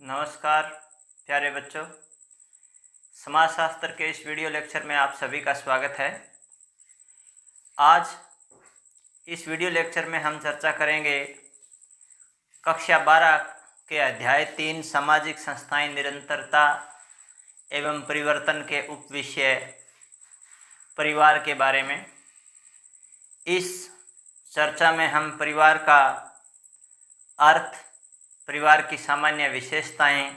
नमस्कार प्यारे बच्चों, समाजशास्त्र के इस वीडियो लेक्चर में आप सभी का स्वागत है। आज इस वीडियो लेक्चर में हम चर्चा करेंगे कक्षा 12 के अध्याय 3 सामाजिक संस्थाएं निरंतरता एवं परिवर्तन के उपविषय परिवार के बारे में। इस चर्चा में हम परिवार का अर्थ, परिवार की सामान्य विशेषताएं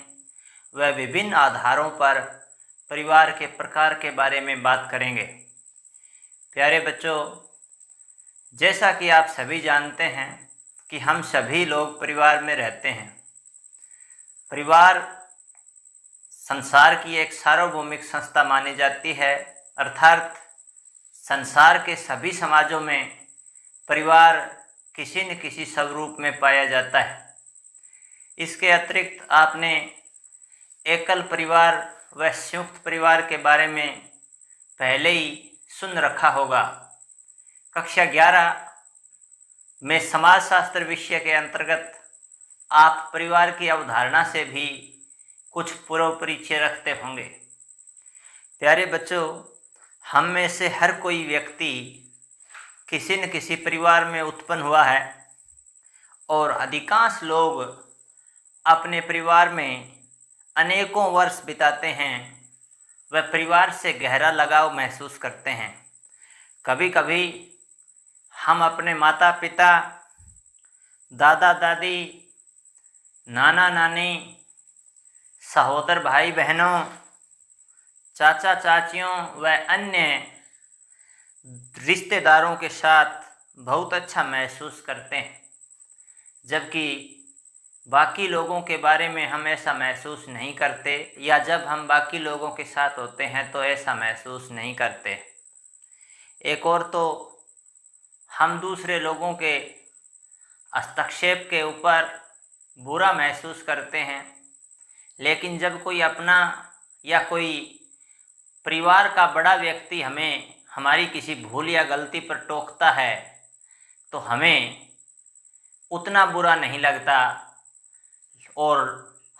व विभिन्न आधारों पर परिवार के प्रकार के बारे में बात करेंगे। प्यारे बच्चों, जैसा कि आप सभी जानते हैं कि हम सभी लोग परिवार में रहते हैं। परिवार संसार की एक सार्वभौमिक संस्था मानी जाती है, अर्थात संसार के सभी समाजों में परिवार किसी न किसी स्वरूप में पाया जाता है। इसके अतिरिक्त आपने एकल परिवार व संयुक्त परिवार के बारे में पहले ही सुन रखा होगा। कक्षा 11 में समाजशास्त्र विषय के अंतर्गत आप परिवार की अवधारणा से भी कुछ पूर्व परिचय रखते होंगे। प्यारे बच्चों, हम में से हर कोई व्यक्ति किसी न किसी परिवार में उत्पन्न हुआ है और अधिकांश लोग अपने परिवार में अनेकों वर्ष बिताते हैं। वह परिवार से गहरा लगाव महसूस करते हैं। कभी कभी हम अपने माता पिता, दादा दादी, नाना नानी, सहोदर भाई बहनों, चाचा चाचियों व अन्य रिश्तेदारों के साथ बहुत अच्छा महसूस करते हैं, जबकि बाकी लोगों के बारे में हम ऐसा महसूस नहीं करते, या जब हम बाकी लोगों के साथ होते हैं तो ऐसा महसूस नहीं करते। एक और तो हम दूसरे लोगों के हस्तक्षेप के ऊपर बुरा महसूस करते हैं, लेकिन जब कोई अपना या कोई परिवार का बड़ा व्यक्ति हमें हमारी किसी भूल या गलती पर टोकता है तो हमें उतना बुरा नहीं लगता और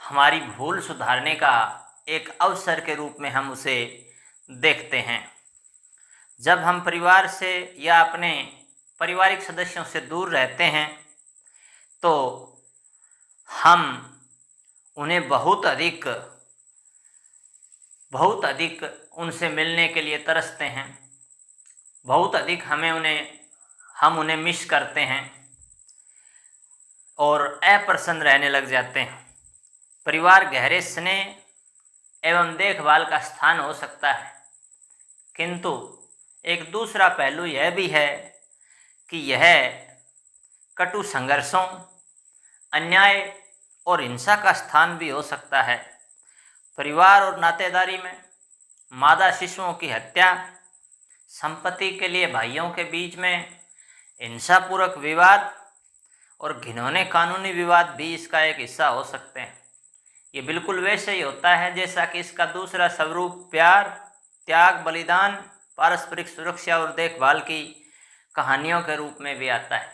हमारी भूल सुधारने का एक अवसर के रूप में हम उसे देखते हैं। जब हम परिवार से या अपने पारिवारिक सदस्यों से दूर रहते हैं तो हम उन्हें बहुत अधिक उनसे मिलने के लिए तरसते हैं। बहुत अधिक हम उन्हें मिस करते हैं और अप्रसन्न रहने लग जाते हैं। परिवार गहरे स्नेह एवं देखभाल का स्थान हो सकता है, किंतु एक दूसरा पहलू यह भी है कि यह कटु संघर्षों, अन्याय और हिंसा का स्थान भी हो सकता है। परिवार और नातेदारी में मादा शिशुओं की हत्या, संपत्ति के लिए भाइयों के बीच में हिंसापूर्वक विवाद और घिनौने कानूनी विवाद भी इसका एक हिस्सा हो सकते हैं। ये बिल्कुल वैसे ही होता है जैसा कि इसका दूसरा स्वरूप प्यार, त्याग, बलिदान, पारस्परिक सुरक्षा और देखभाल की कहानियों के रूप में भी आता है।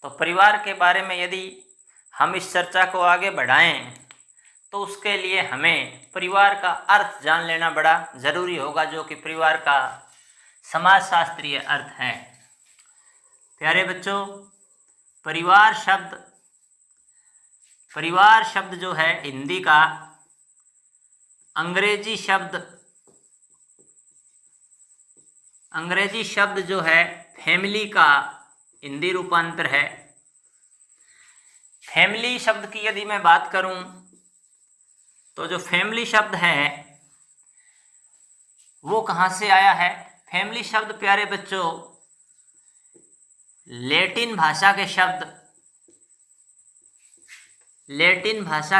तो परिवार के बारे में यदि हम इस चर्चा को आगे बढ़ाएं तो उसके लिए हमें परिवार का अर्थ जान लेना बड़ा ज़रूरी होगा, जो कि परिवार का समाजशास्त्रीय अर्थ है। प्यारे बच्चों, परिवार शब्द जो है हिंदी का अंग्रेजी शब्द जो है फैमिली का हिंदी रूपांतर है। फैमिली शब्द की यदि मैं बात करूं तो जो फैमिली शब्द है वो कहाँ से आया है? फैमिली शब्द प्यारे बच्चों लैटिन भाषा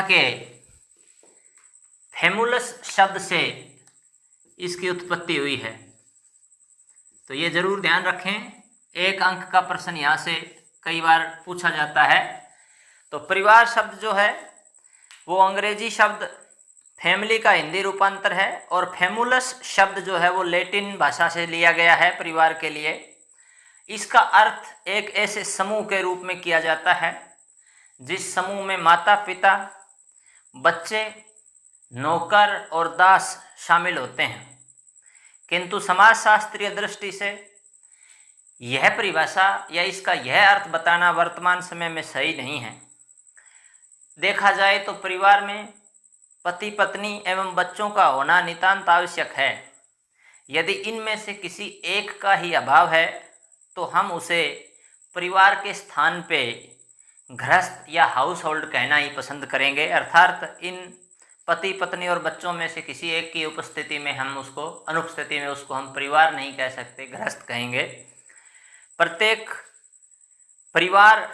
के फैमुलस शब्द से इसकी उत्पत्ति हुई है। तो ये जरूर ध्यान रखें, एक अंक का प्रश्न यहाँ से कई बार पूछा जाता है। तो परिवार शब्द जो है वो अंग्रेजी शब्द फैमिली का हिंदी रूपांतर है और फैमुलस शब्द जो है वो लैटिन भाषा से लिया गया है परिवार के लिए। इसका अर्थ एक ऐसे समूह के रूप में किया जाता है जिस समूह में माता पिता, बच्चे, नौकर और दास शामिल होते हैं। किंतु समाजशास्त्रीय दृष्टि से यह परिभाषा या इसका यह अर्थ बताना वर्तमान समय में सही नहीं है। देखा जाए तो परिवार में पति पत्नी एवं बच्चों का होना नितांत आवश्यक है। यदि इनमें से किसी एक का ही अभाव है तो हम उसे परिवार के स्थान पे गृहस्थ या हाउस होल्ड कहना ही पसंद करेंगे। अर्थात इन पति पत्नी और बच्चों में से किसी एक की उपस्थिति में हम उसको अनुपस्थिति में उसको हम परिवार नहीं कह सकते, गृहस्थ कहेंगे। प्रत्येक परिवार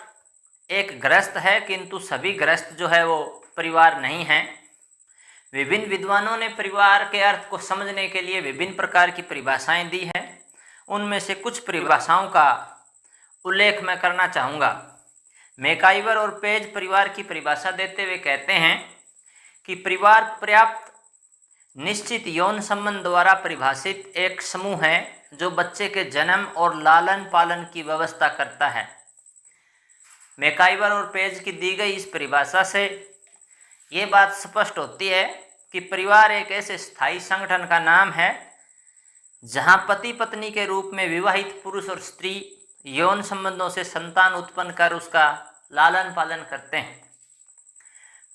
एक गृहस्थ है, किंतु सभी गृहस्थ जो है वो परिवार नहीं हैं। विभिन्न विद्वानों ने परिवार के अर्थ को समझने के लिए विभिन्न प्रकार की परिभाषाएं दी हैं। उनमें से कुछ परिभाषाओं का उल्लेख मैं करना चाहूँगा। मैकाइवर और पेज परिवार की परिभाषा देते हुए कहते हैं कि परिवार पर्याप्त निश्चित यौन संबंध द्वारा परिभाषित एक समूह है जो बच्चे के जन्म और लालन पालन की व्यवस्था करता है। मैकाइवर और पेज की दी गई इस परिभाषा से ये बात स्पष्ट होती है कि परिवार एक ऐसे स्थायी संगठन का नाम है जहां पति पत्नी के रूप में विवाहित पुरुष और स्त्री यौन संबंधों से संतान उत्पन्न कर उसका लालन पालन करते हैं।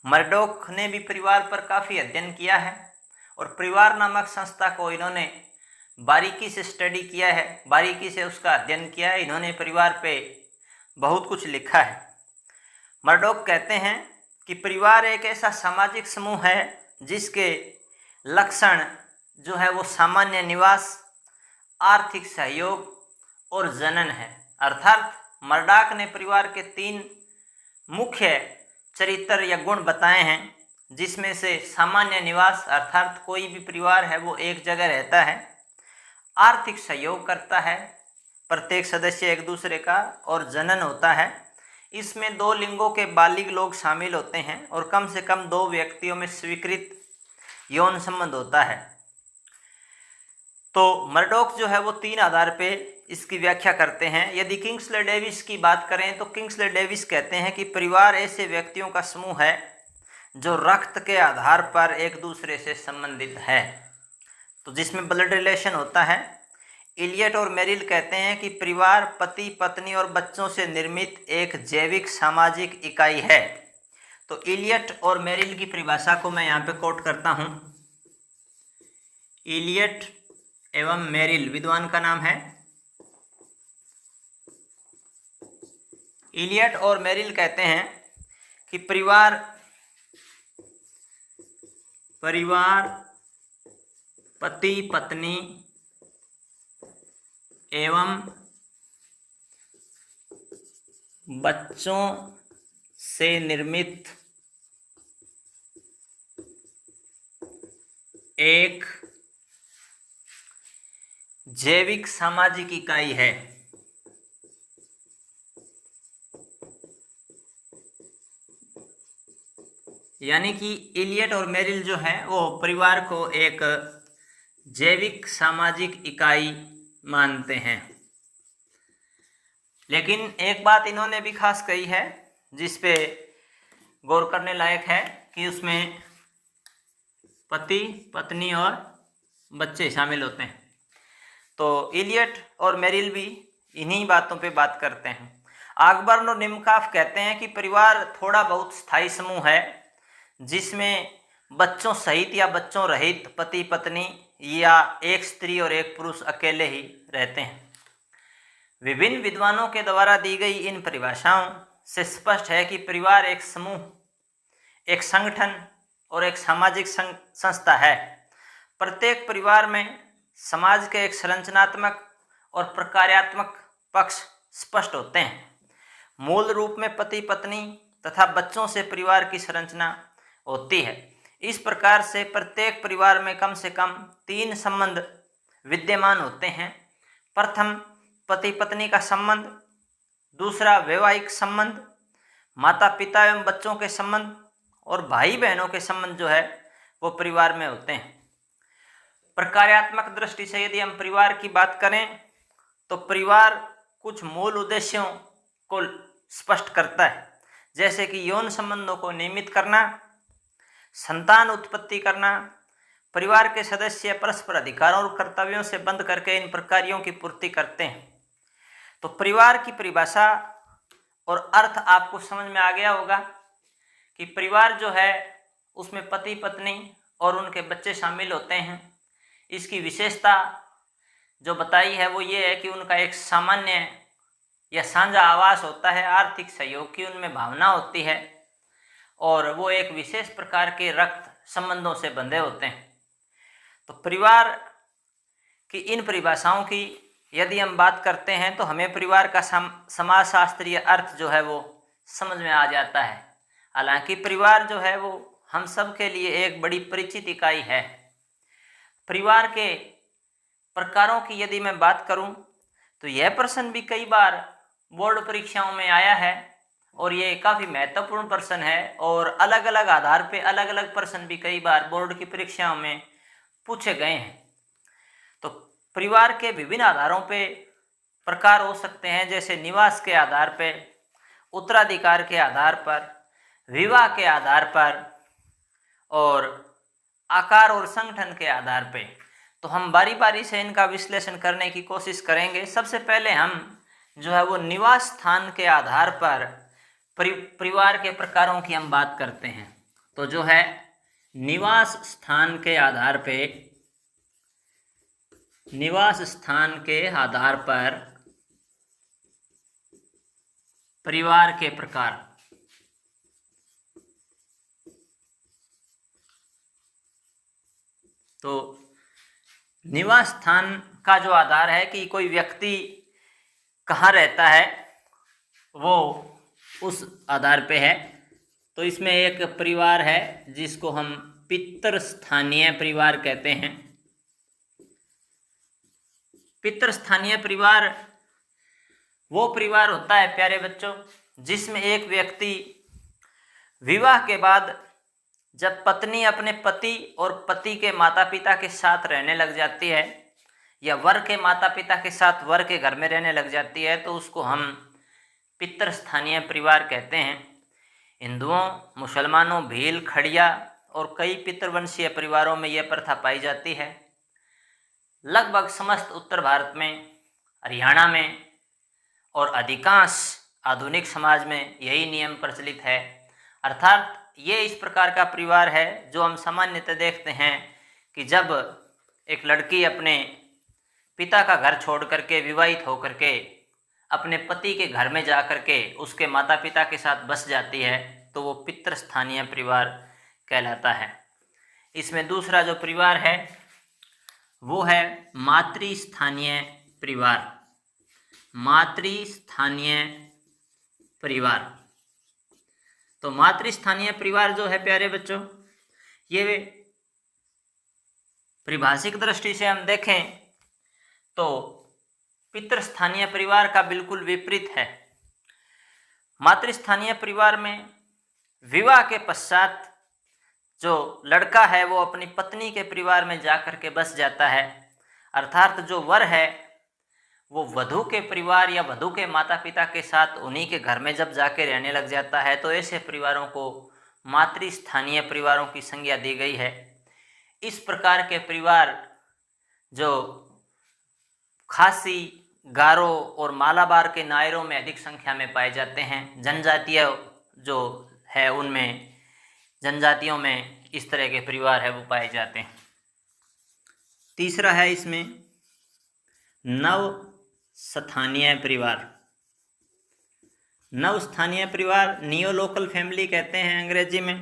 मर्डॉक ने भी परिवार पर काफ़ी अध्ययन किया है और परिवार नामक संस्था को इन्होंने बारीकी से स्टडी किया है, बारीकी से उसका अध्ययन किया है। इन्होंने परिवार पे बहुत कुछ लिखा है। मर्डॉक कहते हैं कि परिवार एक ऐसा सामाजिक समूह है जिसके लक्षण जो है वो सामान्य निवास, आर्थिक सहयोग और जनन है। अर्थात मर्डॉक ने परिवार के 3 मुख्य चरित्र या गुण बताए हैं, जिसमें से सामान्य निवास अर्थात कोई भी परिवार है वो एक जगह रहता है, आर्थिक सहयोग करता है प्रत्येक सदस्य एक दूसरे का, और जनन होता है। इसमें 2 लिंगों के बालिग लोग शामिल होते हैं और कम से कम 2 व्यक्तियों में स्वीकृत यौन संबंध होता है। तो मर्डॉक जो है वो 3 आधार पे इसकी व्याख्या करते हैं। यदि किंग्सले डेविस की बात करें तो किंग्सले डेविस कहते हैं कि परिवार ऐसे व्यक्तियों का समूह है जो रक्त के आधार पर एक दूसरे से संबंधित है, तो जिसमें ब्लड रिलेशन होता है। इलियट और मेरिल कहते हैं कि परिवार पति पत्नी और बच्चों से निर्मित एक जैविक सामाजिक इकाई है। तो इलियट और मेरिल की परिभाषा को मैं यहाँ पे कोट करता हूँ। इलियट एवं मेरिल विद्वान का नाम है। इलियट और मेरिल कहते हैं कि परिवार पति पत्नी एवं बच्चों से निर्मित एक जैविक सामाजिक इकाई है। यानी कि इलियट और मेरिल जो है वो परिवार को एक जैविक सामाजिक इकाई मानते हैं। लेकिन एक बात इन्होंने भी खास कही है जिस पे गौर करने लायक है कि उसमें पति पत्नी और बच्चे शामिल होते हैं। तो इलियट और मेरिल भी इन्हीं बातों पे बात करते हैं। आगबर्न और निमकाफ कहते हैं कि परिवार थोड़ा बहुत स्थायी समूह है जिसमें बच्चों सहित या बच्चों रहित पति पत्नी या एक स्त्री और एक पुरुष अकेले ही रहते हैं। विभिन्न विद्वानों के द्वारा दी गई इन परिभाषाओं से स्पष्ट है कि परिवार एक समूह, एक संगठन और एक सामाजिक संस्था है। प्रत्येक परिवार में समाज के एक संरचनात्मक और प्रकार्यात्मक पक्ष स्पष्ट होते हैं। मूल रूप में पति पत्नी तथा बच्चों से परिवार की संरचना होती है। इस प्रकार से प्रत्येक परिवार में कम से कम 3 संबंध विद्यमान होते हैं। प्रथम पति पत्नी का संबंध, दूसरा वैवाहिक संबंध, माता पिता एवं बच्चों के संबंध, और भाई बहनों के संबंध जो है वो परिवार में होते हैं। प्रकार्यात्मक दृष्टि से यदि हम परिवार की बात करें तो परिवार कुछ मूल उद्देश्यों को स्पष्ट करता है, जैसे कि यौन संबंधों को नियमित करना, संतान उत्पत्ति करना, परिवार के सदस्य परस्पर अधिकारों और कर्तव्यों से बंध करके इन प्रकारों की पूर्ति करते हैं। तो परिवार की परिभाषा और अर्थ आपको समझ में आ गया होगा कि परिवार जो है उसमें पति पत्नी और उनके बच्चे शामिल होते हैं। इसकी विशेषता जो बताई है वो ये है कि उनका एक सामान्य या साझा आवास होता है, आर्थिक सहयोग की उनमें भावना होती है और वो एक विशेष प्रकार के रक्त संबंधों से बंधे होते हैं। तो परिवार की इन परिभाषाओं की यदि हम बात करते हैं तो हमें परिवार का समाजशास्त्रीय अर्थ जो है वो समझ में आ जाता है। हालांकि परिवार जो है वो हम सब के लिए एक बड़ी परिचित इकाई है। परिवार के प्रकारों की यदि मैं बात करूं तो यह प्रश्न भी कई बार बोर्ड परीक्षाओं में आया है और ये काफ़ी महत्वपूर्ण प्रश्न है और अलग अलग आधार पे अलग अलग प्रश्न भी कई बार बोर्ड की परीक्षाओं में पूछे गए हैं। तो परिवार के विभिन्न आधारों पे प्रकार हो सकते हैं, जैसे निवास के आधार पे, उत्तराधिकार के आधार पर, विवाह के आधार पर और आकार और संगठन के आधार पे। तो हम बारी बारी से इनका विश्लेषण करने की कोशिश करेंगे। सबसे पहले हम जो है वो निवास स्थान के आधार पर परिवार के प्रकारों की हम बात करते हैं। तो जो है निवास स्थान के आधार पे, निवास स्थान के आधार पर परिवार के प्रकार। तो निवास स्थान का जो आधार है कि कोई व्यक्ति कहाँ रहता है वो उस आधार पे है। तो इसमें एक परिवार है जिसको हम पितृस्थानीय परिवार कहते हैं। पितृस्थानीय परिवार वो परिवार होता है प्यारे बच्चों जिसमें एक व्यक्ति विवाह के बाद जब पत्नी अपने पति और पति के माता पिता के साथ रहने लग जाती है या वर के माता पिता के साथ वर के घर में रहने लग जाती है तो उसको हम पितृस्थानीय परिवार कहते हैं। हिंदुओं, मुसलमानों, भील, खड़िया और कई पितृवंशीय परिवारों में यह प्रथा पाई जाती है। लगभग समस्त उत्तर भारत में, हरियाणा में और अधिकांश आधुनिक समाज में यही नियम प्रचलित है। अर्थात ये इस प्रकार का परिवार है जो हम सामान्यतः देखते हैं कि जब एक लड़की अपने पिता का घर छोड़ करके विवाहित होकर के अपने पति के घर में जा कर के उसके माता पिता के साथ बस जाती है तो वो पितृस्थानीय परिवार कहलाता है। इसमें दूसरा जो परिवार है वो है मातृस्थानीय परिवार। मातृस्थानीय परिवार। तो मातृस्थानीय परिवार जो है प्यारे बच्चों, ये परिभाषिक दृष्टि से हम देखें तो पितृस्थानीय परिवार का बिल्कुल विपरीत है। मातृस्थानीय परिवार में विवाह के पश्चात जो लड़का है वो अपनी पत्नी के परिवार में जाकर के बस जाता है। अर्थात जो वर है वो वधू के परिवार या वधू के माता पिता के साथ उन्हीं के घर में जब जाके रहने लग जाता है तो ऐसे परिवारों को मातृस्थानीय परिवारों की संज्ञा दी गई है। इस प्रकार के परिवार जो खासी, गारो और मालाबार के नायरों में अधिक संख्या में पाए जाते हैं। जनजातीय जो है उनमें, जनजातियों में इस तरह के परिवार है वो पाए जाते हैं। तीसरा है इसमें नव स्थानीय परिवार। नव स्थानीय परिवार नियो लोकल फैमिली कहते हैं अंग्रेजी में।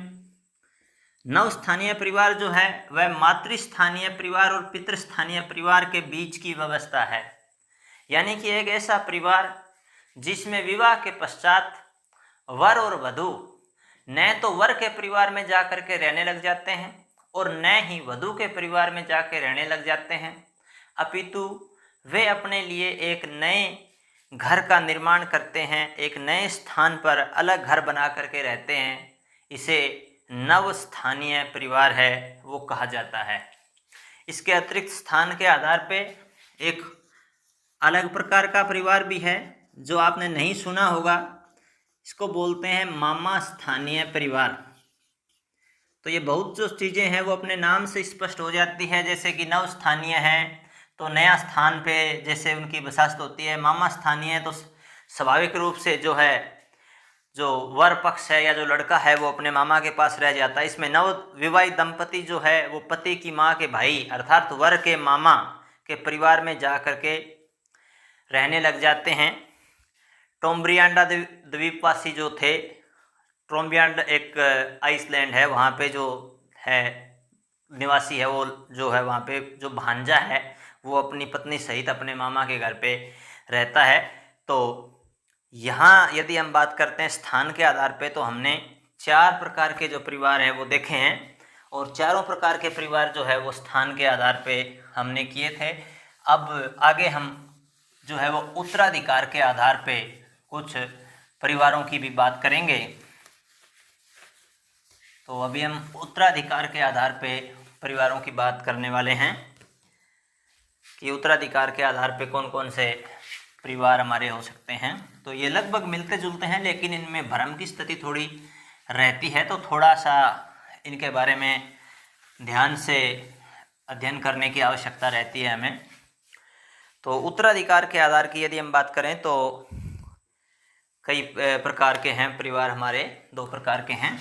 नव स्थानीय परिवार जो है वह मातृस्थानीय परिवार और पितृस्थानीय परिवार के बीच की व्यवस्था है। यानी कि एक ऐसा परिवार जिसमें विवाह के पश्चात वर और वधू न तो वर के परिवार में जाकर के रहने लग जाते हैं और न ही वधू के परिवार में जाकर रहने लग जाते हैं, अपितु वे अपने लिए एक नए घर का निर्माण करते हैं, एक नए स्थान पर अलग घर बना करके रहते हैं। इसे नव स्थानीय परिवार है वो कहा जाता है। इसके अतिरिक्त स्थान के आधार पे एक अलग प्रकार का परिवार भी है जो आपने नहीं सुना होगा, इसको बोलते हैं मामा स्थानीय परिवार। तो ये बहुत जो चीज़ें हैं वो अपने नाम से स्पष्ट हो जाती है। जैसे कि नव स्थानीय है तो नया स्थान पे जैसे उनकी विशेषता होती है। मामा स्थानीय है तो स्वाभाविक रूप से जो है जो वर पक्ष है या जो लड़का है वो अपने मामा के पास रह जाता है। इसमें नव विवाहित दंपति जो है वो पति की माँ के भाई अर्थात वर के मामा के परिवार में जा करके रहने लग जाते हैं। टोम्ब्रियांडा द्वीपवासी जो थे, टोम्ब्रियांड एक आइसलैंड है, वहाँ पे जो है निवासी है वो जो है वहाँ पे जो भांजा है वो अपनी पत्नी सहित अपने मामा के घर पे रहता है। तो यहाँ यदि हम बात करते हैं स्थान के आधार पे तो हमने 4 प्रकार के जो परिवार हैं वो देखे हैं और चारों प्रकार के परिवार जो है वो स्थान के आधार पे हमने किए थे। अब आगे हम जो है वो उत्तराधिकार के आधार पे कुछ परिवारों की भी बात करेंगे। तो अभी हम उत्तराधिकार के आधार पे परिवारों की बात करने वाले हैं कि उत्तराधिकार के आधार पे कौन कौन से परिवार हमारे हो सकते हैं। तो ये लगभग मिलते जुलते हैं लेकिन इनमें भ्रम की स्थिति थोड़ी रहती है, तो थोड़ा सा इनके बारे में ध्यान से अध्ययन करने की आवश्यकता रहती है हमें। तो उत्तराधिकार के आधार की यदि हम बात करें तो कई प्रकार के हैं परिवार हमारे, 2 प्रकार के हैं।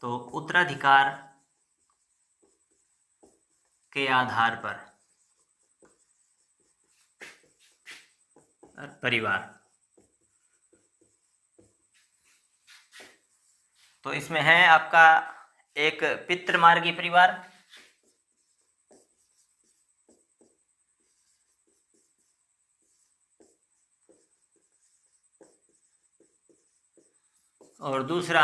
तो उत्तराधिकार के आधार पर परिवार, तो इसमें है आपका एक पितृमार्गी परिवार, और दूसरा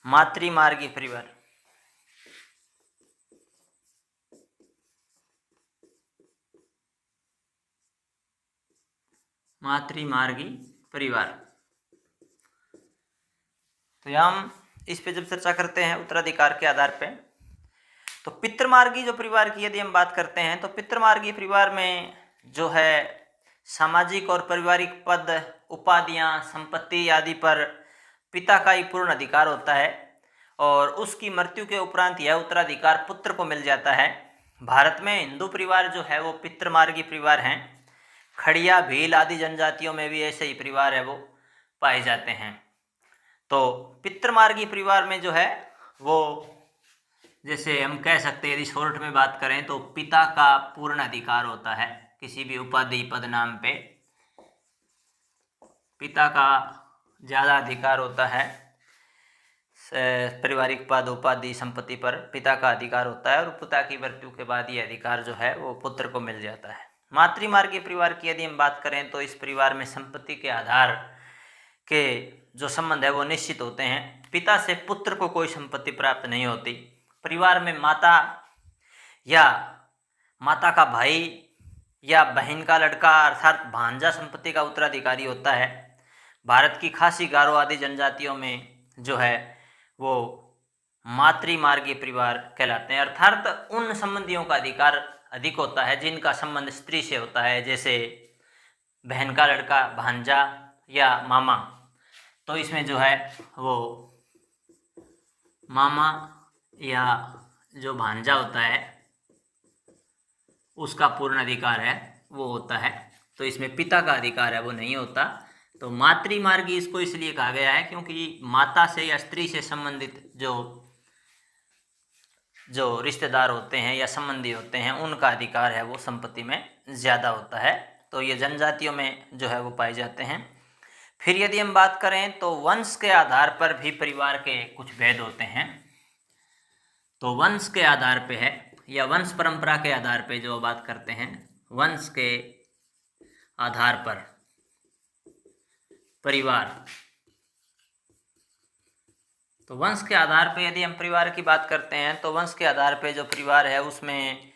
मातृमार्गी परिवार। मातृमार्गी परिवार। तो यहाँ हम इस पे जब चर्चा करते हैं उत्तराधिकार के आधार पे तो पितृमार्गी जो परिवार की यदि हम बात करते हैं तो पितृमार्गी परिवार में जो है सामाजिक और पारिवारिक पद, उपाधियां, संपत्ति आदि पर पिता का ही पूर्ण अधिकार होता है और उसकी मृत्यु के उपरांत यह उत्तराधिकार पुत्र को मिल जाता है। भारत में हिंदू परिवार जो है वो पितृमार्गी परिवार हैं। खड़िया, भील आदि जनजातियों में भी ऐसे ही परिवार है वो पाए जाते हैं। तो पितृमार्गी परिवार में जो है वो जैसे हम कह सकते हैं यदि शॉर्ट में बात करें तो पिता का पूर्ण अधिकार होता है किसी भी उपाधि पद नाम पे, पिता का ज़्यादा अधिकार होता है। पारिवारिक पद, उपाधि, संपत्ति पर पिता का अधिकार होता है और पिता की मृत्यु के बाद ये अधिकार जो है वो पुत्र को मिल जाता है। मातृमार्गी परिवार की यदि हम बात करें तो इस परिवार में संपत्ति के आधार के जो संबंध है वो निश्चित होते हैं। पिता से पुत्र को कोई संपत्ति प्राप्त नहीं होती। परिवार में माता या माता का भाई या बहन का लड़का अर्थात भांजा संपत्ति का उत्तराधिकारी होता है। भारत की खासी, गारो आदि जनजातियों में जो है वो मातृमार्गी परिवार कहलाते हैं, अर्थात उन संबंधियों का अधिकार अधिक होता है जिनका संबंध स्त्री से होता है, जैसे बहन का लड़का, भांजा या मामा। तो इसमें जो है वो मामा या जो भांजा होता है उसका पूर्ण अधिकार है वो होता है, तो इसमें पिता का अधिकार है वो नहीं होता। तो मातृमार्गी इसको इसलिए कहा गया है क्योंकि माता से या स्त्री से संबंधित जो रिश्तेदार होते हैं या संबंधी होते हैं उनका अधिकार है वो संपत्ति में ज़्यादा होता है। तो ये जनजातियों में जो है वो पाए जाते हैं। फिर यदि हम बात करें तो वंश के आधार पर भी परिवार के कुछ भेद होते हैं। तो वंश के आधार पे है या वंश परंपरा के आधार पे जो बात करते हैं, वंश के आधार पर परिवार। तो वंश के आधार पे यदि हम परिवार की बात करते हैं तो वंश के आधार पे जो परिवार है उसमें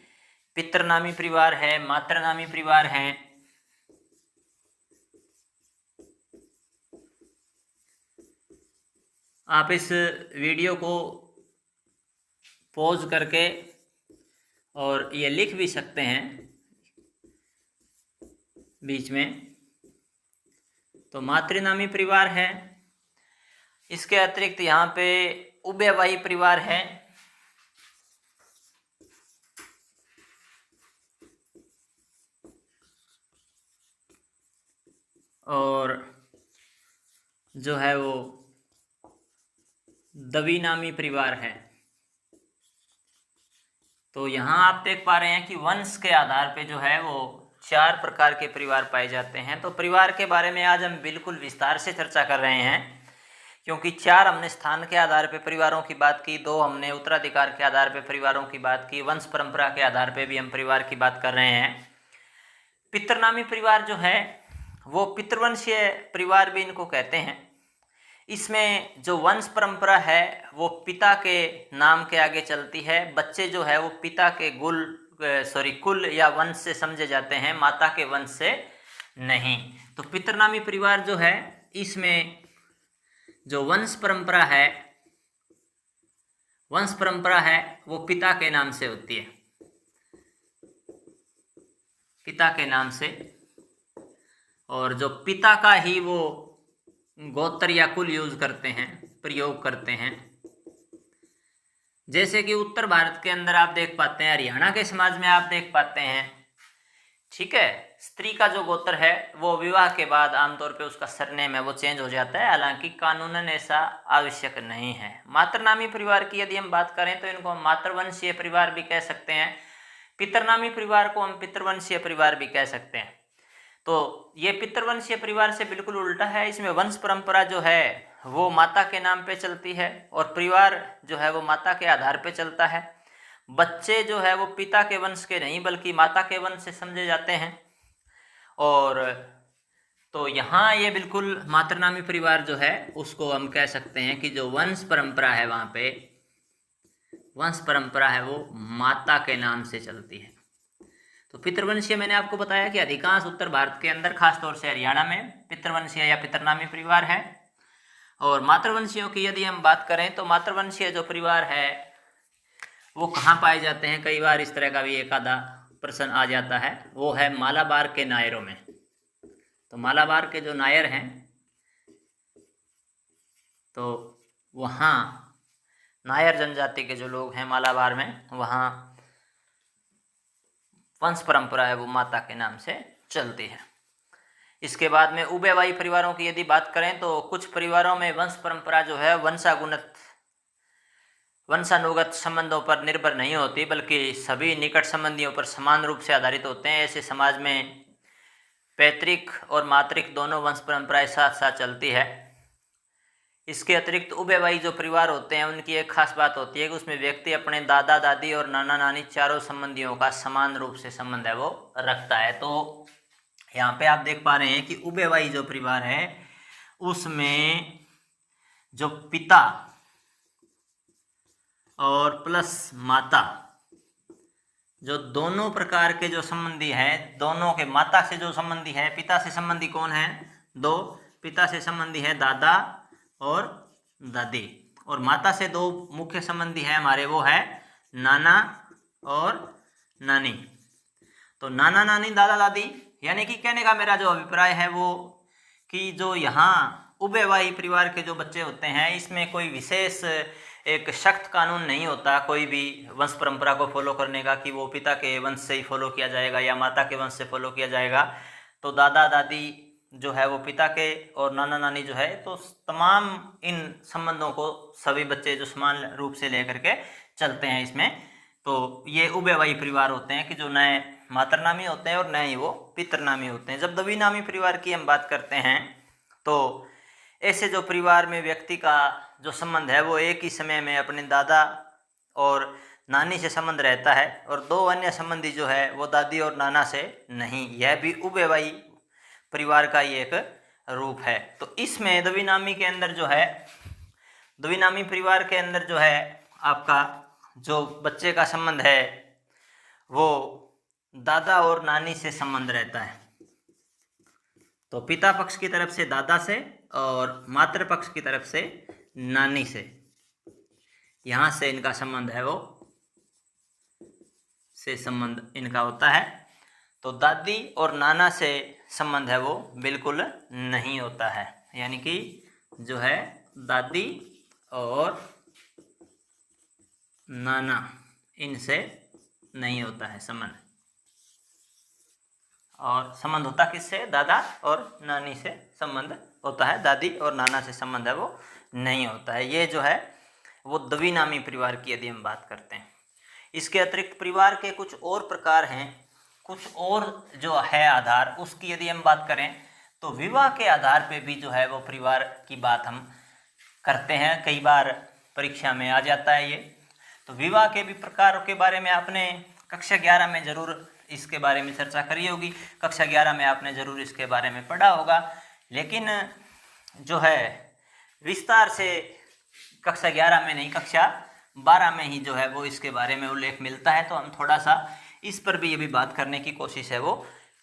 पितृनामी परिवार है, मातृनामी परिवार है। आप इस वीडियो को पॉज करके और ये लिख भी सकते हैं बीच में। तो मातृनामी परिवार है, इसके अतिरिक्त यहाँ पे उभयवाही परिवार है, और जो है वो द्विनामी परिवार है। तो यहाँ आप देख पा रहे हैं कि वंश के आधार पे जो है वो 4 प्रकार के परिवार पाए जाते हैं। तो परिवार के बारे में आज हम बिल्कुल विस्तार से चर्चा कर रहे हैं, क्योंकि 4 हमने स्थान के आधार पे परिवारों की बात की, 2 हमने उत्तराधिकार के आधार पे परिवारों की बात की, वंश परंपरा के आधार पे भी हम परिवार की बात कर रहे हैं। पितृनामी परिवार जो है वो पितृवंशीय परिवार भी इनको कहते हैं। इसमें जो वंश परंपरा है वो पिता के नाम के आगे चलती है। बच्चे जो है वो पिता के कुल या वंश से समझे जाते हैं, माता के वंश से नहीं। तो पितृनामी परिवार जो है इसमें जो वंश परंपरा है वो पिता के नाम से होती है, पिता के नाम से, और जो पिता का ही वो गोत्र या कुल प्रयोग करते हैं। जैसे कि उत्तर भारत के अंदर आप देख पाते हैं, हरियाणा के समाज में आप देख पाते हैं, ठीक है, स्त्री का जो गोत्र है वो विवाह के बाद आमतौर पे उसका सरनेम है वो चेंज हो जाता है, हालांकि कानूनन ऐसा आवश्यक नहीं है। मातृनामी परिवार की यदि हम बात करें तो इनको हम मातृवंशीय परिवार भी कह सकते हैं, पितृनामी परिवार को हम पितृवंशीय परिवार भी कह सकते हैं। तो ये पितृवंशीय परिवार से बिल्कुल उल्टा है। इसमें वंश परंपरा जो है वो माता के नाम पे चलती है और परिवार जो है वो माता के आधार पे चलता है। बच्चे जो है वो पिता के वंश के नहीं बल्कि माता के वंश से समझे जाते हैं। और तो यहाँ ये बिल्कुल मातृनामी परिवार जो है उसको हम कह सकते हैं कि जो वंश परंपरा है वहाँ पे वंश परंपरा है वो माता के नाम से चलती है। तो पितृवंशीय मैंने आपको बताया कि अधिकांश उत्तर भारत के अंदर खासतौर से हरियाणा में पितृवंशीय या पितृनामी परिवार है। और मातृवंशियों की यदि हम बात करें तो मातृवंशीय जो परिवार है वो कहाँ पाए जाते हैं, कई बार इस तरह का भी एक आधा प्रश्न आ जाता है, वो है मालाबार के नायरों में। तो मालाबार के जो नायर हैं तो वहाँ नायर जनजाति के जो लोग हैं मालाबार में, वहाँ वंश परंपरा है वो माता के नाम से चलती है। इसके बाद में उभयवाही परिवारों की यदि बात करें तो कुछ परिवारों में वंश परंपरा जो है वंशानुगत संबंधों पर निर्भर नहीं होती, बल्कि सभी निकट संबंधियों पर समान रूप से आधारित होते हैं। ऐसे समाज में पैतृक और मातृक दोनों वंश परंपराएं साथ साथ चलती है। इसके अतिरिक्त उभयवाही जो परिवार होते हैं उनकी एक खास बात होती है कि उसमें व्यक्ति अपने दादा दादी और नाना नानी चारों संबंधियों का समान रूप से संबंध है वो रखता है। तो यहाँ पे आप देख पा रहे हैं कि उभयवाही जो परिवार है उसमें जो पिता और प्लस माता, जो दोनों प्रकार के जो संबंधी हैं, दोनों के माता से जो संबंधी है, पिता से संबंधी कौन है, 2 पिता से संबंधी है दादा और दादी, और माता से 2 मुख्य संबंधी है हमारे, वो है नाना और नानी। तो नाना नानी दादा दादी, यानी कि कहने का मेरा जो अभिप्राय है वो कि जो यहाँ उभयवाही परिवार के जो बच्चे होते हैं इसमें कोई विशेष एक सख्त कानून नहीं होता कोई भी वंश परंपरा को फॉलो करने का कि वो पिता के वंश से ही फॉलो किया जाएगा या माता के वंश से फॉलो किया जाएगा। तो दादा दादी जो है वो पिता के और नाना नानी जो है, तो तमाम इन संबंधों को सभी बच्चे जो समान रूप से लेकर के चलते हैं इसमें। तो ये उभयवाही परिवार होते हैं कि जो नए मातृनामी होते हैं और नए ही वो पितृनामी होते हैं। जब द्विनामी परिवार की हम बात करते हैं तो ऐसे जो परिवार में व्यक्ति का जो संबंध है वो एक ही समय में अपने दादा और नानी से संबंध रहता है और 2 अन्य संबंधी जो है वो दादी और नाना से नहीं। यह भी उभयवाही परिवार का ही एक रूप है। तो इसमें द्विनामी के अंदर जो है, द्विनामी परिवार के अंदर जो है आपका जो बच्चे का संबंध है वो दादा और नानी से संबंध रहता है। तो पिता पक्ष की तरफ से दादा से और मातृ पक्ष की तरफ से नानी से, यहाँ से इनका संबंध है वो से संबंध इनका होता है। तो दादी और नाना से संबंध है वो बिल्कुल नहीं होता है, यानी कि जो है दादी और नाना, इनसे नहीं होता है संबंध। और संबंध होता किससे? दादा और नानी से संबंध होता है, दादी और नाना से संबंध है वो नहीं होता है। ये जो है वो द्विनामी परिवार की यदि हम बात करते हैं। इसके अतिरिक्त परिवार के कुछ और प्रकार हैं, कुछ और जो है आधार, उसकी यदि हम बात करें तो विवाह के आधार पे भी जो है वो परिवार की बात हम करते हैं। कई बार परीक्षा में आ जाता है ये। तो विवाह के भी प्रकारों के बारे में आपने कक्षा 11 में ज़रूर इसके बारे में चर्चा करी होगी, कक्षा 11 में आपने ज़रूर इसके बारे में पढ़ा होगा, लेकिन जो है विस्तार से कक्षा 11 में नहीं, कक्षा 12 में ही जो है वो इसके बारे में उल्लेख मिलता है। तो हम थोड़ा सा इस पर भी ये भी बात करने की कोशिश है वो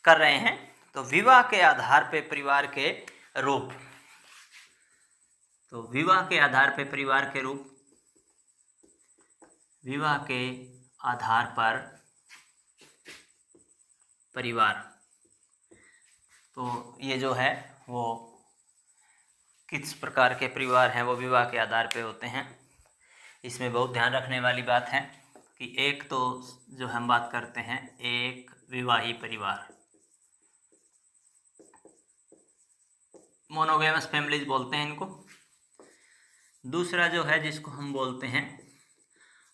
कर रहे हैं। तो विवाह के आधार पे परिवार के रूप, तो विवाह के आधार पे परिवार के रूप, विवाह के आधार पर परिवार, तो ये जो है वो किस प्रकार के परिवार हैं वो विवाह के आधार पे होते हैं। इसमें बहुत ध्यान रखने वाली बात है कि एक तो जो हम बात करते हैं एक विवाही परिवार, मोनोगेमस फैमिलीज बोलते हैं इनको। दूसरा जो है जिसको हम बोलते हैं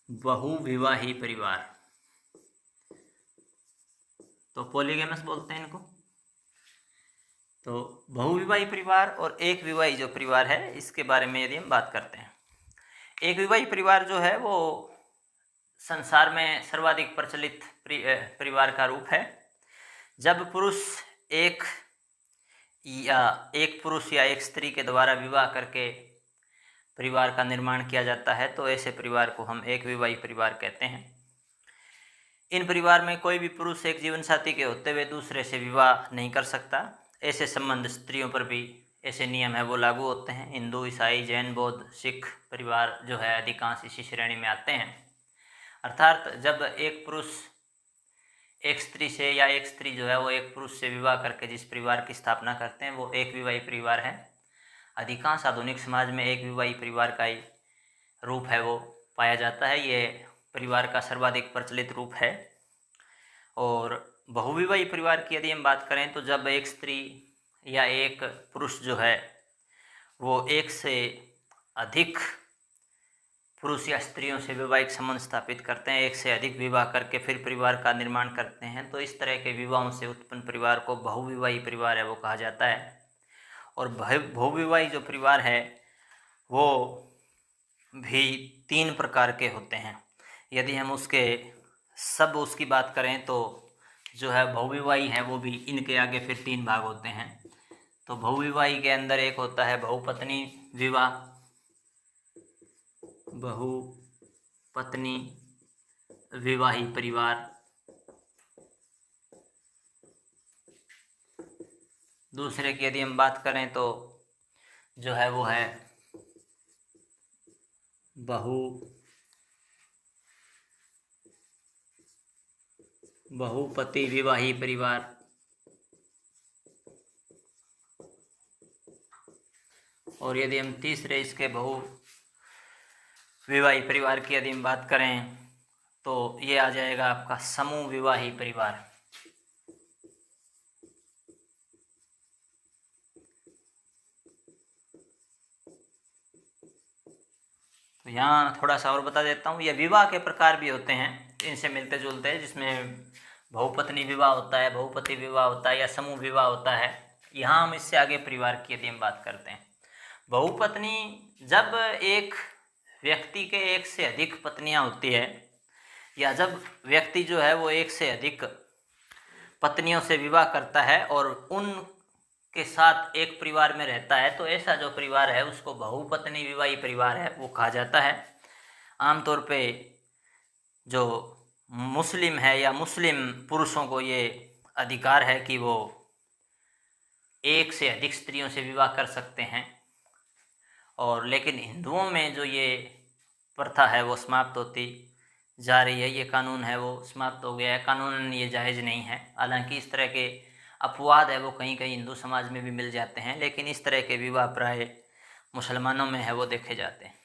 बहुविवाही परिवार, तो पॉलीगेमस बोलते हैं इनको। तो बहुविवाही परिवार और एक विवाही जो परिवार है इसके बारे में यदि हम बात करते हैं, एक विवाही परिवार जो है वो संसार में सर्वाधिक प्रचलित परिवार का रूप है। जब एक पुरुष या एक स्त्री के द्वारा विवाह करके परिवार का निर्माण किया जाता है तो ऐसे परिवार को हम एक विवाही परिवार कहते हैं। इन परिवार में कोई भी पुरुष एक जीवन साथी के होते हुए दूसरे से विवाह नहीं कर सकता। ऐसे संबंध स्त्रियों पर भी ऐसे नियम है वो लागू होते हैं। हिंदू, ईसाई, जैन, बौद्ध, सिख परिवार जो है अधिकांश इसी श्रेणी में आते हैं। अर्थात जब एक पुरुष एक स्त्री से या एक स्त्री जो है वो एक पुरुष से विवाह करके जिस परिवार की स्थापना करते हैं वो एक विवाही परिवार है। अधिकांश आधुनिक समाज में एक विवाही परिवार का ही रूप है वो पाया जाता है। ये परिवार का सर्वाधिक प्रचलित रूप है। और बहुविवाही परिवार की यदि हम बात करें तो जब एक स्त्री या एक पुरुष जो है वो एक से अधिक पुरुष या स्त्रियों से वैवाहिक संबंध स्थापित करते हैं, एक से अधिक विवाह करके फिर परिवार का निर्माण करते हैं, तो इस तरह के विवाहों से उत्पन्न परिवार को बहुविवाही परिवार है वो कहा जाता है। और बहुविवाही जो परिवार है वो भी 3 प्रकार के होते हैं। यदि हम उसकी बात करें तो जो है बहुविवाही है वो भी इनके आगे फिर 3 भाग होते हैं। तो बहुविवाही के अंदर एक होता है बहुपत्नी विवाह, बहुपत्नी विवाही परिवार। दूसरे की यदि हम बात करें तो जो है वो है बहुपति विवाही परिवार। और यदि हम तीसरे इसके बहुविवाही परिवार की यदि हम बात करें तो ये आ जाएगा आपका समूह विवाही परिवार। तो यहाँ थोड़ा सा और बता देता हूँ, ये विवाह के प्रकार भी होते हैं इनसे मिलते जुलते हैं, जिसमें बहुपत्नी विवाह होता है, बहुपति विवाह होता है या समूह विवाह होता है। यहाँ हम इससे आगे परिवार की यदि हम बात करते हैं, बहुपत्नी जब एक व्यक्ति के एक से अधिक पत्नियाँ होती है या जब व्यक्ति जो है वो एक से अधिक पत्नियों से विवाह करता है और उन के साथ एक परिवार में रहता है, तो ऐसा जो परिवार है उसको बहुपत्नी विवाही परिवार है वो कहा जाता है। आमतौर पे जो मुस्लिम है या मुस्लिम पुरुषों को ये अधिकार है कि वो एक से अधिक स्त्रियों से विवाह कर सकते हैं। और लेकिन हिंदुओं में जो ये प्रथा है वो समाप्त होती जा रही है, ये कानून है वो समाप्त हो गया है, कानूनन ये जायज़ नहीं है। हालांकि इस तरह के अपवाद है वो कहीं कहीं हिंदू समाज में भी मिल जाते हैं, लेकिन इस तरह के विवाह प्राय मुसलमानों में है वो देखे जाते हैं।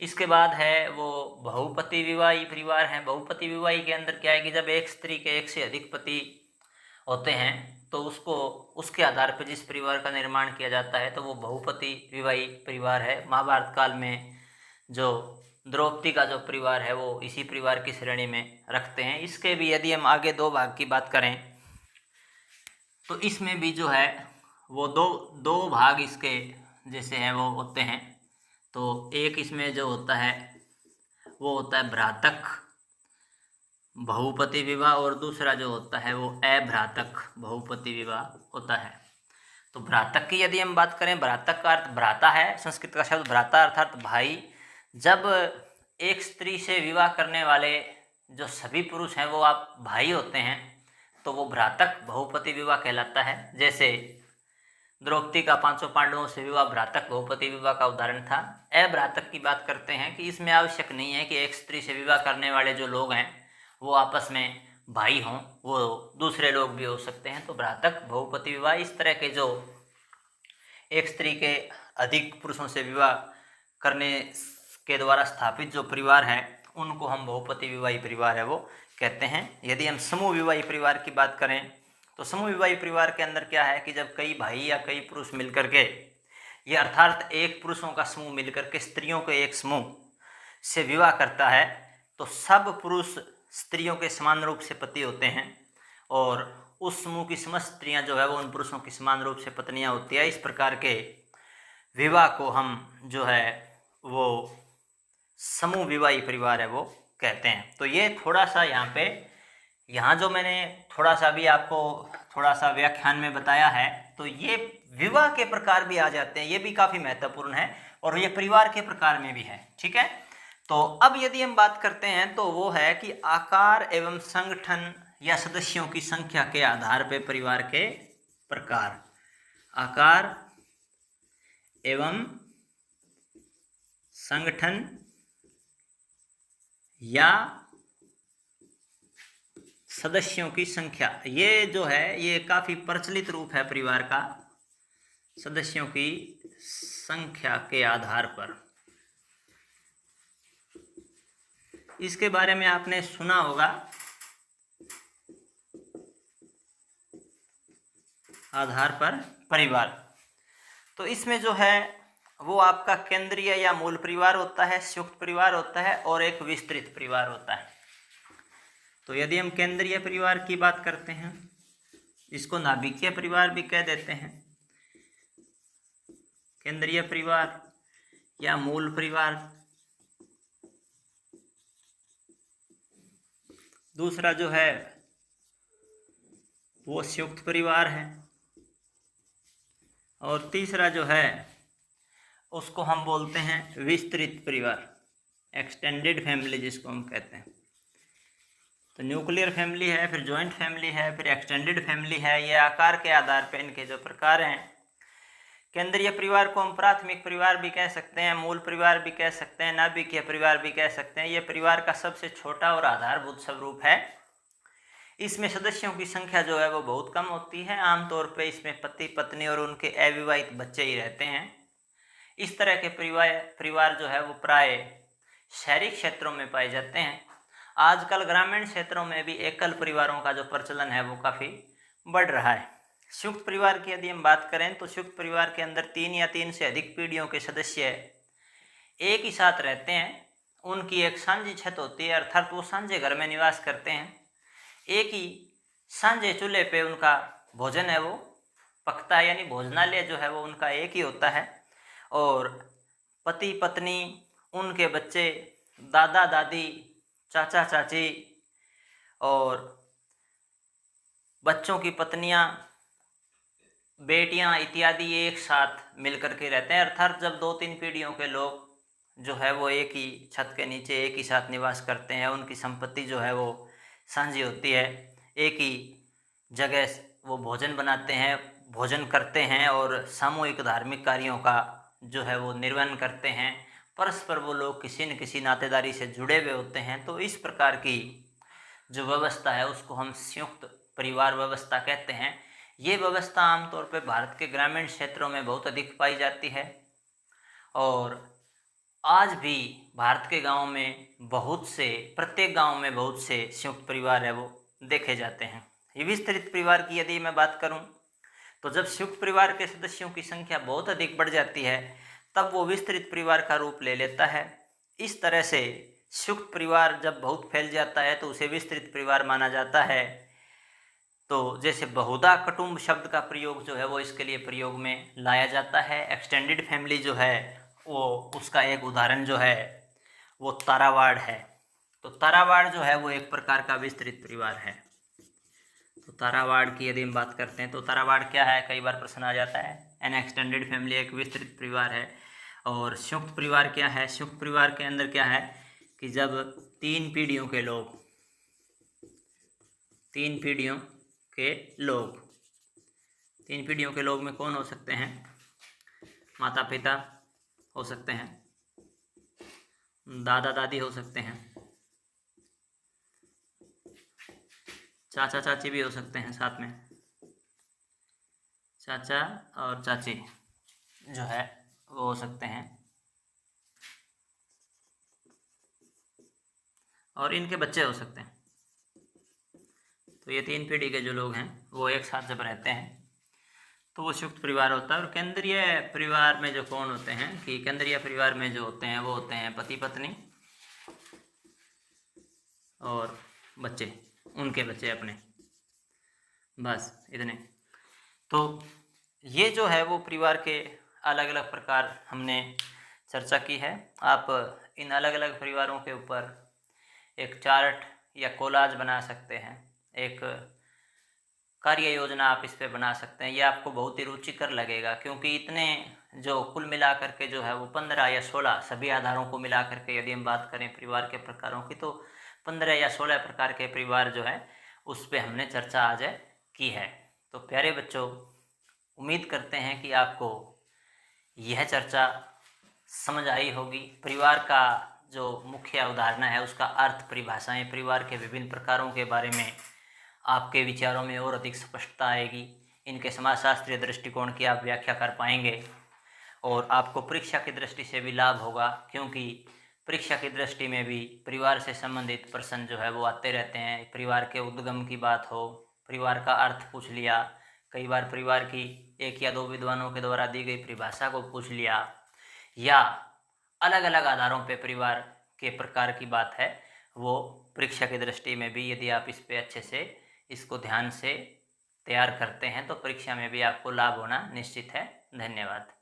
इसके बाद है वो बहुपति विवाही परिवार हैं। बहुपति विवाही के अंदर क्या है कि जब एक स्त्री के एक से अधिक पति होते हैं तो उसको उसके आधार पर जिस परिवार का निर्माण किया जाता है तो वो बहुपति विवाही परिवार है। महाभारत काल में जो द्रौपदी का जो परिवार है वो इसी परिवार की श्रेणी में रखते हैं। इसके भी यदि हम आगे दो भाग की बात करें तो इसमें भी जो है वो दो भाग इसके जैसे हैं वो होते हैं। तो एक इसमें जो होता है वो होता है भ्रातक बहुपति विवाह और दूसरा जो होता है वो अभ्रातक बहुपति विवाह होता है। तो भ्रातक की यदि हम बात करें, भ्रातक का अर्थ भ्राता है, संस्कृत का शब्द भ्राता अर्थात भाई। जब एक स्त्री से विवाह करने वाले जो सभी पुरुष हैं वो आप भाई होते हैं तो वो भ्रातक बहुपति विवाह कहलाता है। जैसे द्रौपदी का 500 पांडवों से विवाह भ्रातक बहुपति विवाह का उदाहरण था। अभ्रातक की बात करते हैं कि इसमें आवश्यक नहीं है कि एक स्त्री से विवाह करने वाले जो लोग हैं वो आपस में भाई हों, वो दूसरे लोग भी हो सकते हैं। तो भ्रातक बहुपति विवाह इस तरह के जो एक स्त्री के अधिक पुरुषों से विवाह करने के द्वारा स्थापित जो परिवार है उनको हम बहुपति विवाही परिवार है वो कहते हैं। यदि हम समूह विवाही परिवार की बात करें तो समूह विवाही परिवार के अंदर क्या है कि जब कई भाई या कई पुरुष मिलकर के, ये अर्थात एक पुरुषों का समूह मिलकर के स्त्रियों के एक समूह से विवाह करता है तो सब पुरुष स्त्रियों के समान रूप से पति होते हैं और उस समूह की समस्त स्त्रियां जो है वो उन पुरुषों की समान रूप से पत्नियां होती है। इस प्रकार के विवाह को हम जो है वो समूह विवाही परिवार है वो कहते हैं। तो ये थोड़ा सा यहाँ जो मैंने थोड़ा सा भी आपको थोड़ा सा व्याख्यान में बताया है तो ये विवाह के प्रकार भी आ जाते हैं, ये भी काफ़ी महत्वपूर्ण है और ये परिवार के प्रकार में भी है। ठीक है, तो अब यदि हम बात करते हैं तो वो है कि आकार एवं संगठन या सदस्यों की संख्या के आधार पर परिवार के प्रकार। आकार एवं संगठन या सदस्यों की संख्या, ये जो है ये काफ़ी प्रचलित रूप है परिवार का। सदस्यों की संख्या के आधार पर, इसके बारे में आपने सुना होगा। आधार पर परिवार, तो इसमें जो है वो आपका केंद्रीय या मूल परिवार होता है, संयुक्त परिवार होता है और एक विस्तृत परिवार होता है। तो यदि हम केंद्रीय परिवार की बात करते हैं, इसको नाभिकीय परिवार भी कह देते हैं, केंद्रीय परिवार या मूल परिवार। दूसरा जो है वो संयुक्त परिवार है और तीसरा जो है उसको हम बोलते हैं विस्तृत परिवार, एक्सटेंडेड फैमिली जिसको हम कहते हैं। तो न्यूक्लियर फैमिली है, फिर जॉइंट फैमिली है, फिर एक्सटेंडेड फैमिली है। ये आकार के आधार पर इनके जो प्रकार हैं। केंद्रीय परिवार को हम प्राथमिक परिवार भी कह सकते हैं, मूल परिवार भी कह सकते हैं, नाभिकीय परिवार भी कह सकते हैं। ये परिवार का सबसे छोटा और आधारभूत स्वरूप है। इसमें सदस्यों की संख्या जो है वो बहुत कम होती है। आमतौर पर इसमें पति पत्नी और उनके अविवाहित बच्चे ही रहते हैं। इस तरह के परिवार जो है वो प्राय शहरी क्षेत्रों में पाए जाते हैं। आजकल ग्रामीण क्षेत्रों में भी एकल परिवारों का जो प्रचलन है वो काफ़ी बढ़ रहा है। संयुक्त परिवार की यदि हम बात करें तो संयुक्त परिवार के अंदर 3 या 3 से अधिक पीढ़ियों के सदस्य एक ही साथ रहते हैं। उनकी एक साझी छत होती है, अर्थात वो साझे घर में निवास करते हैं। एक ही साझे चूल्हे पे उनका भोजन है वो पकता है, यानी भोजनालय जो है वो उनका एक ही होता है। और पति पत्नी, उनके बच्चे, दादा दादी, चाचा चाची और बच्चों की पत्नियां, बेटियां इत्यादि एक साथ मिलकर के रहते हैं। अर्थात जब 2-3 पीढ़ियों के लोग जो है वो एक ही छत के नीचे एक ही साथ निवास करते हैं, उनकी संपत्ति जो है वो साझी होती है, एक ही जगह वो भोजन बनाते हैं, भोजन करते हैं और सामूहिक धार्मिक कार्यों का जो है वो निर्वहन करते हैं। परस्पर वो लोग किसी न किसी नातेदारी से जुड़े हुए होते हैं। तो इस प्रकार की जो व्यवस्था है उसको हम संयुक्त परिवार व्यवस्था कहते हैं। ये व्यवस्था आमतौर पर भारत के ग्रामीण क्षेत्रों में बहुत अधिक पाई जाती है। और आज भी भारत के गांव में प्रत्येक गांव में बहुत से संयुक्त परिवार है वो देखे जाते हैं। ये विस्तृत परिवार की यदि मैं बात करूं तो जब संयुक्त परिवार के सदस्यों की संख्या बहुत अधिक बढ़ जाती है तब वो विस्तृत परिवार का रूप ले लेता है। इस तरह से संयुक्त परिवार जब बहुत फैल जाता है तो उसे विस्तृत परिवार माना जाता है। तो जैसे बहुधा कुटुंब शब्द का प्रयोग जो है वो इसके लिए प्रयोग में लाया जाता है। एक्सटेंडेड फैमिली जो है वो उसका एक उदाहरण जो है वो तारावाड़ है। तो तारावाड़ जो है वो एक प्रकार का विस्तृत परिवार है। तो तारावाड़ की यदि हम बात करते हैं तो तारावाड़ क्या है, कई बार प्रश्न आ जाता है। एन एक्सटेंडेड फैमिली एक विस्तृत परिवार है। और संयुक्त परिवार क्या है? संयुक्त परिवार के अंदर क्या है कि जब तीन पीढ़ियों के लोग में कौन हो सकते हैं? माता पिता हो सकते हैं, दादा दादी हो सकते हैं, चाचा चाची भी हो सकते हैं, साथ में चाचा और चाची जो है वो हो सकते हैं, और इनके बच्चे हो सकते हैं। तो ये तीन पीढ़ी के जो लोग हैं वो एक साथ जब रहते हैं तो वो संयुक्त परिवार होता है। और केंद्रीय परिवार में जो कौन होते हैं कि केंद्रीय परिवार में जो होते हैं वो होते हैं पति पत्नी और बच्चे, उनके बच्चे अपने, बस इतने। तो ये जो है वो परिवार के अलग अलग प्रकार हमने चर्चा की है। आप इन अलग अलग परिवारों के ऊपर एक चार्ट या कोलाज बना सकते हैं, एक कार्य योजना आप इस पे बना सकते हैं। ये आपको बहुत ही रुचिकर लगेगा क्योंकि इतने जो कुल मिलाकर के जो है वो 15 या 16 सभी आधारों को मिला करके यदि हम बात करें परिवार के प्रकारों की तो 15 या 16 प्रकार के परिवार जो है उस पे हमने चर्चा आज की है। तो प्यारे बच्चों, उम्मीद करते हैं कि आपको यह चर्चा समझ आई होगी। परिवार का जो मुख्य अवधारणा है उसका अर्थ, परिभाषाएं, परिवार के विभिन्न प्रकारों के बारे में आपके विचारों में और अधिक स्पष्टता आएगी। इनके समाजशास्त्रीय दृष्टिकोण की आप व्याख्या कर पाएंगे और आपको परीक्षा की दृष्टि से भी लाभ होगा क्योंकि परीक्षा की दृष्टि में भी परिवार से संबंधित प्रश्न जो है वो आते रहते हैं। परिवार के उद्गम की बात हो, परिवार का अर्थ पूछ लिया, कई बार परिवार की एक या दो विद्वानों के द्वारा दी गई परिभाषा को पूछ लिया, या अलग अलग आधारों पे परिवार के प्रकार की बात है वो परीक्षा की दृष्टि में भी यदि आप इस पे अच्छे से इसको ध्यान से तैयार करते हैं तो परीक्षा में भी आपको लाभ होना निश्चित है। धन्यवाद।